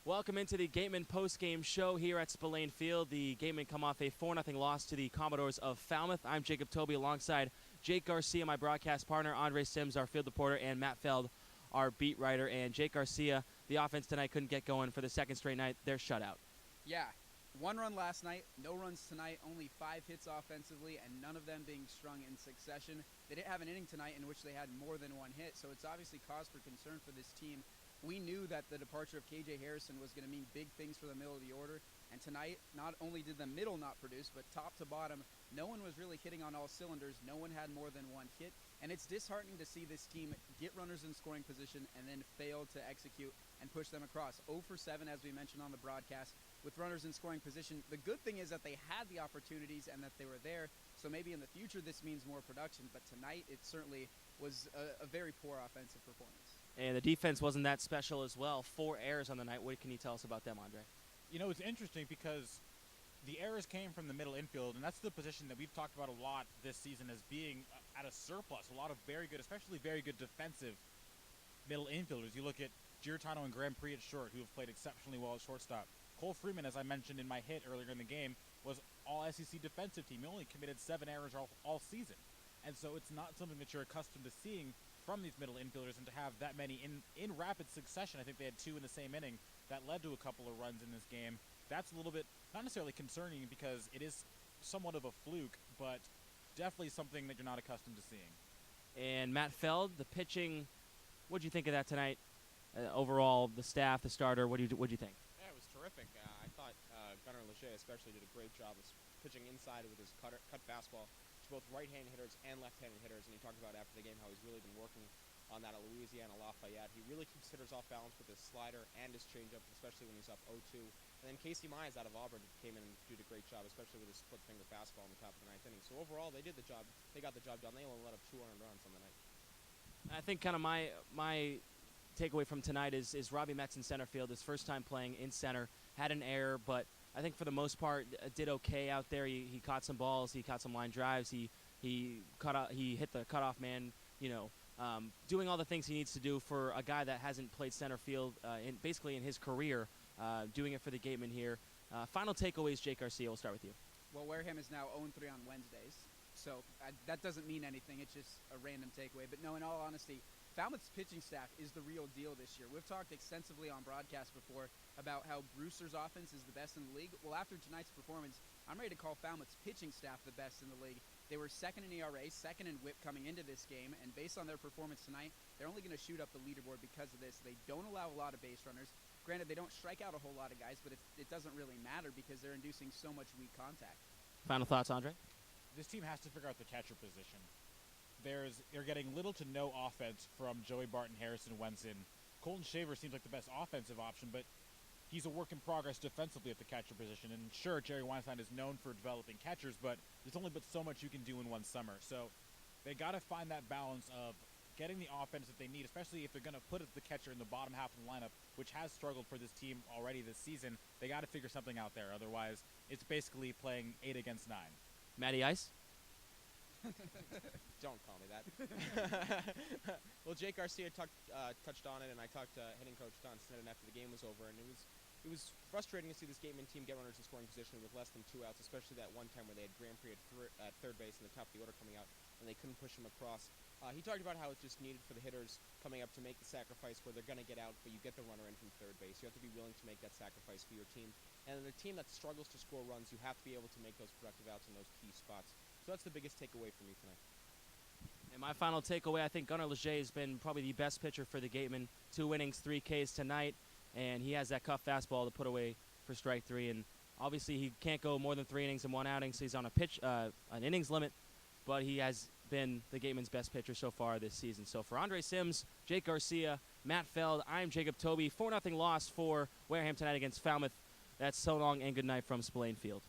Welcome into the Gatemen postgame show here at Spillane Field. The Gatemen come off a 4-0 loss to the Commodores of Falmouth. I'm Jacob Toby alongside Jake Garcia, my broadcast partner, Andre Sims, our field reporter, and Matt Feld, our beat writer. And Jake Garcia, the offense tonight couldn't get going for the second straight night. They're shut out. Yeah, one run last night, no runs tonight, only 5 hits offensively, and none of them being strung in succession. They didn't have an inning tonight in which they had more than one hit, so it's obviously cause for concern for this team. We knew that the departure of KJ Harrison was going to mean big things for the middle of the order, and tonight, not only did the middle not produce, but top to bottom, no one was really hitting on all cylinders. No one had more than one hit, and it's disheartening to see this team get runners in scoring position and then fail to execute and push them across. 0 for 7, as we mentioned on the broadcast, with runners in scoring position. The good thing is that they had the opportunities and that they were there, so maybe in the future this means more production, but tonight it certainly was a very poor offensive performance. And the defense wasn't that special as well. 4 errors on the night. What can you tell us about them, Andre? You know, it's interesting because the errors came from the middle infield, and that's the position that we've talked about a lot this season as being at a surplus. A lot of very good, especially very good defensive middle infielders. You look at Giarratano and Grand Prix at short, who have played exceptionally well at shortstop. Cole Freeman, as I mentioned in my hit earlier in the game, was all SEC defensive team. He only committed 7 errors all season. And so it's not something that you're accustomed to seeing from these middle infielders, and to have that many in rapid succession. I think they had 2 in the same inning that led to a couple of runs in this game. That's a little bit, not necessarily concerning because it is somewhat of a fluke, but definitely something that you're not accustomed to seeing. And Matt Feld, the pitching, what did you think of that tonight? Overall, the staff, the starter, what do you think? Yeah, it was terrific. I thought Gunnar Leger especially did a great job of pitching inside with his cut fastball to both right-handed hitters and left-handed hitters, and he talked about after the game how he's really been working on that at Louisiana Lafayette. He really keeps hitters off balance with his slider and his changeup, especially when he's up 0-2. And then Casey Mize out of Auburn came in and did a great job, especially with his split-finger fastball in the top of the 9th inning. So overall, they did the job. They got the job done. They only let up 2 earned runs on the night. I think kind of my takeaway from tonight is Robbie Metz in center field. His first time playing in center, had an error, but I think for the most part did okay out there. He caught some balls, he caught some line drives, he hit the cutoff man, doing all the things he needs to do for a guy that hasn't played center field basically in his career, doing it for the Gatemen here. Final takeaways, Jake Garcia, we'll start with you. Well, Wareham is now 0-3 on Wednesdays, so that doesn't mean anything. It's just a random takeaway. But no, in all honesty, Falmouth's pitching staff is the real deal this year. We've talked extensively on broadcast before about how Brewster's offense is the best in the league. Well, after tonight's performance, I'm ready to call Falmouth's pitching staff the best in the league. They were 2nd in ERA, 2nd in WHIP coming into this game, and based on their performance tonight, they're only going to shoot up the leaderboard because of this. They don't allow a lot of base runners. Granted, they don't strike out a whole lot of guys, but it doesn't really matter because they're inducing so much weak contact. Final thoughts, Andre? This team has to figure out the catcher position. They're getting little to no offense from Joey Barton, Harrison, Wenson. Colton Shaver seems like the best offensive option, but he's a work in progress defensively at the catcher position. And sure, Jerry Weinstein is known for developing catchers, but there's only but so much you can do in one summer. So they got to find that balance of getting the offense that they need, especially if they're going to put the catcher in the bottom half of the lineup, which has struggled for this team already this season. They got to figure something out there. Otherwise, it's basically playing 8 against 9. Matty Ice? Don't call me that. Well, Jake Garcia touched on it, and I talked to hitting coach Don Sneddon after the game was over, and it was frustrating to see this Gatemen team get runners in scoring position with less than 2 outs, especially that one time where they had Grand Prix at third base in the top of the order coming out, and they couldn't push him across. He talked about how it's just needed for the hitters coming up to make the sacrifice where they're going to get out, but you get the runner in from third base. You have to be willing to make that sacrifice for your team. And in a team that struggles to score runs, you have to be able to make those productive outs in those key spots. So that's the biggest takeaway for me tonight. And my final takeaway, I think Gunnar Leger has been probably the best pitcher for the Gatemen. 2 innings, 3 Ks tonight, and he has that cuff fastball to put away for strike 3. And obviously he can't go more than 3 innings in 1 outing, so he's on an innings limit, but he has been the Gatemen's best pitcher so far this season. So for Andre Sims, Jake Garcia, Matt Feld, I'm Jacob Toby. 4-0 loss for Wareham tonight against Falmouth. That's so long and good night from Spillane Field.